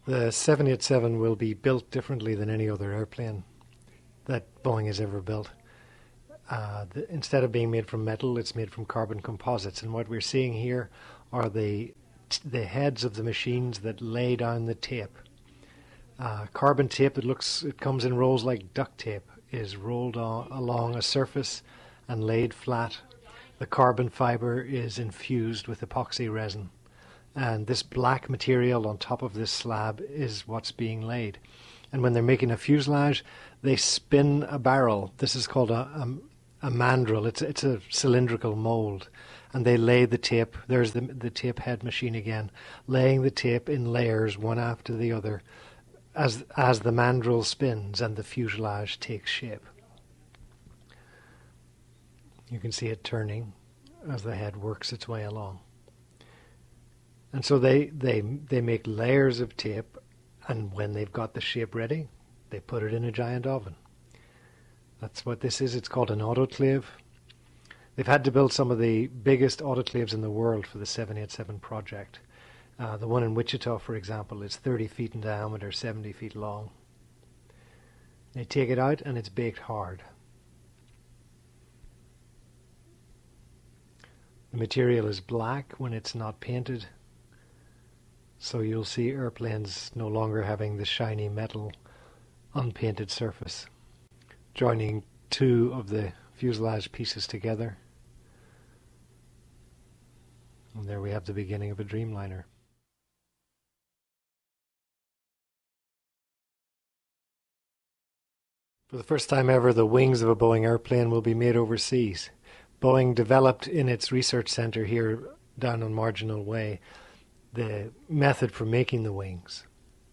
The 787 will be built differently than any other airplane that Boeing has ever built. Instead of being made from metal, it's made from carbon composites. And what we're seeing here are the heads of the machines that lay down the tape. Carbon tape it comes in rolls like duct tape, is rolled along a surface and laid flat. The carbon fiber is infused with epoxy resin. And this black material on top of this slab is what's being laid. And when they're making a fuselage, they spin a barrel. This is called a mandrel. It's a cylindrical mold. And they lay the tape. There's the tape head machine again, laying the tape in layers one after the other as the mandrel spins and the fuselage takes shape. You can see it turning as the head works its way along. And so they make layers of tape, and when they've got the shape ready, they put it in a giant oven. That's what this is. It's called an autoclave. They've had to build some of the biggest autoclaves in the world for the 787 project. The one in Wichita, for example, is 30 feet in diameter, 70 feet long. They take it out and it's baked hard. The material is black when it's not painted. So you'll see airplanes no longer having the shiny metal, unpainted surface. Joining two of the fuselage pieces together. And there we have the beginning of a Dreamliner. For the first time ever, the wings of a Boeing airplane will be made overseas. Boeing developed in its research center here down on Marginal Way the method for making the wings.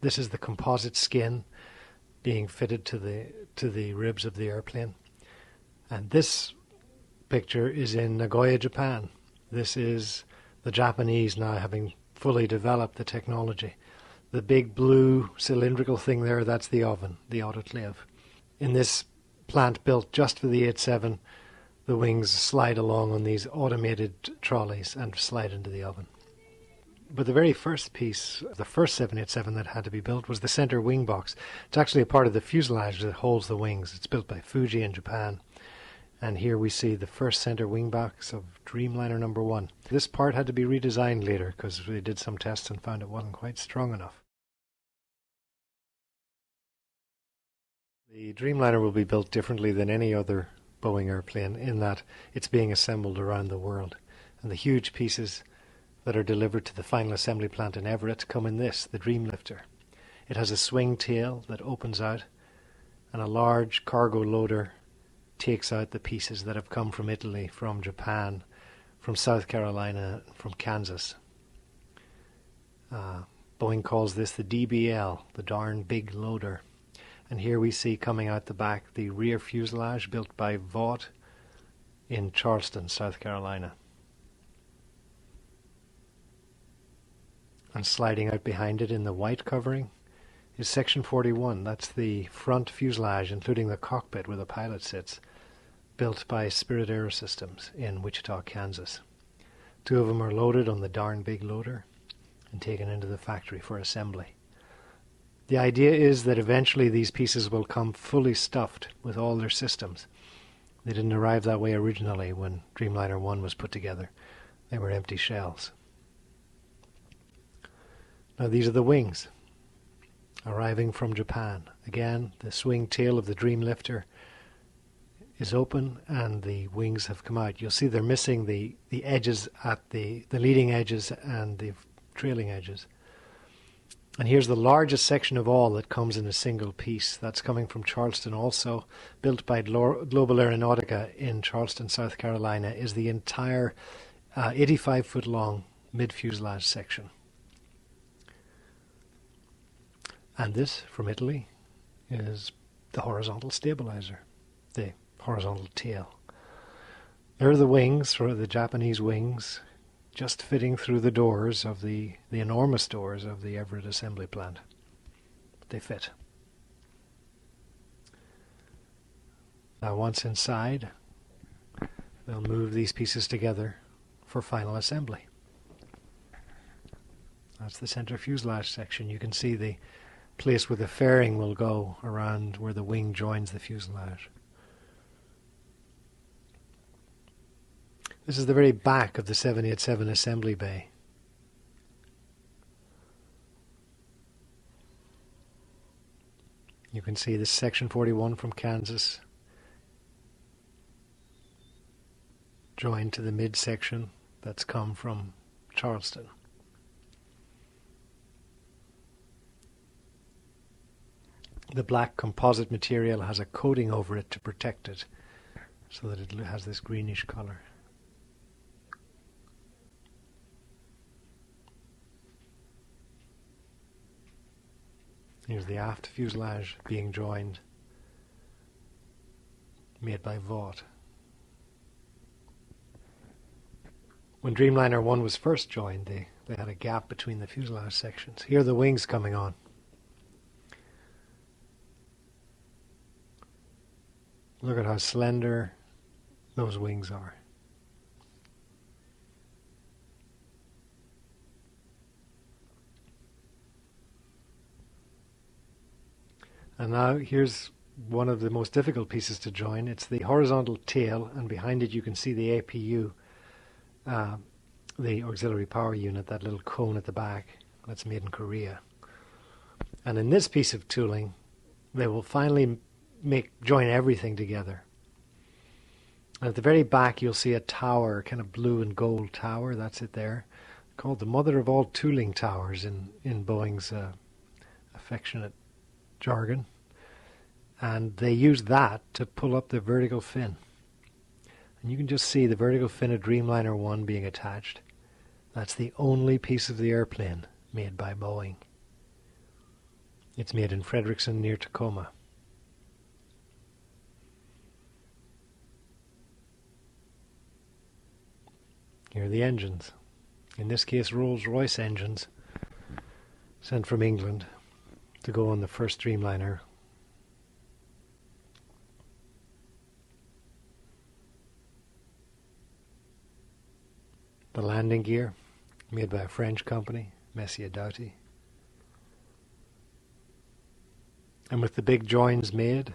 This is the composite skin being fitted to the ribs of the airplane. And this picture is in Nagoya, Japan. This is the Japanese now having fully developed the technology. The big blue cylindrical thing there, that's the oven, the autoclave. In this plant built just for the 87, the wings slide along on these automated trolleys and slide into the oven. But the very first piece, the first 787 that had to be built, was the center wing box. It's actually a part of the fuselage that holds the wings. It's built by Fuji in Japan. And here we see the first center wing box of Dreamliner number 1. This part had to be redesigned later because we did some tests and found it wasn't quite strong enough. The Dreamliner will be built differently than any other Boeing airplane in that it's being assembled around the world. And the huge pieces that are delivered to the final assembly plant in Everett come in this, the Dreamlifter. It has a swing tail that opens out, and a large cargo loader takes out the pieces that have come from Italy, from Japan, from South Carolina, from Kansas. Boeing calls this the DBL, the darn big loader. And here we see coming out the back the rear fuselage built by Vought in Charleston, South Carolina. And sliding out behind it in the white covering is Section 41. That's the front fuselage, including the cockpit where the pilot sits, built by Spirit Aerosystems in Wichita, Kansas. Two of them are loaded on the darn big loader and taken into the factory for assembly. The idea is that eventually these pieces will come fully stuffed with all their systems. They didn't arrive that way originally when Dreamliner 1 was put together. They were empty shells. Now these are the wings, arriving from Japan. Again, the swing tail of the Dreamlifter is open and the wings have come out. You'll see they're missing the edges at the leading edges and the trailing edges. And here's the largest section of all that comes in a single piece. That's coming from Charleston also, built by Global Aeronautica in Charleston, South Carolina, is the entire 85-foot long mid-fuselage section. And this, from Italy, is the horizontal stabilizer, the horizontal tail. There are the wings, or the Japanese wings, just fitting through the doors of the enormous doors of the Everett assembly plant. But they fit. Now once inside, they'll move these pieces together for final assembly. That's the center fuselage section. You can see the place where the fairing will go around where the wing joins the fuselage. This is the very back of the 787 assembly bay. You can see this section 41 from Kansas joined to the midsection that's come from Charleston. The black composite material has a coating over it to protect it so that it has this greenish color. Here's the aft fuselage being joined, made by Vought. When Dreamliner 1 was first joined, they had a gap between the fuselage sections. Here are the wings coming on. Look at how slender those wings are. And now here's one of the most difficult pieces to join. It's the horizontal tail, and behind it you can see the APU, the auxiliary power unit, that little cone at the back that's made in Korea. And in this piece of tooling, they will finally join everything together. And at the very back you'll see a tower, kind of blue and gold tower, that's it there, called the mother of all tooling towers in Boeing's affectionate jargon. And they use that to pull up the vertical fin. And you can just see the vertical fin of Dreamliner 1 being attached. That's the only piece of the airplane made by Boeing. It's made in Frederickson near Tacoma. Here are the engines. In this case, Rolls-Royce engines sent from England to go on the first Dreamliner. The landing gear, made by a French company, Messier Doughty. And with the big joins made,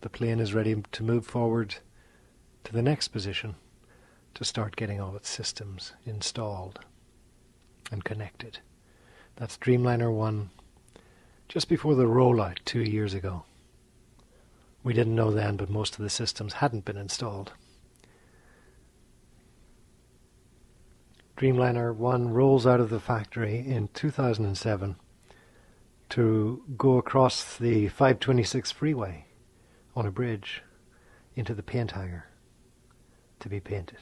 the plane is ready to move forward to the next position to start getting all its systems installed and connected. That's Dreamliner 1, just before the rollout 2 years ago. We didn't know then, but most of the systems hadn't been installed. Dreamliner 1 rolls out of the factory in 2007 to go across the 526 freeway on a bridge into the paint hangar to be painted.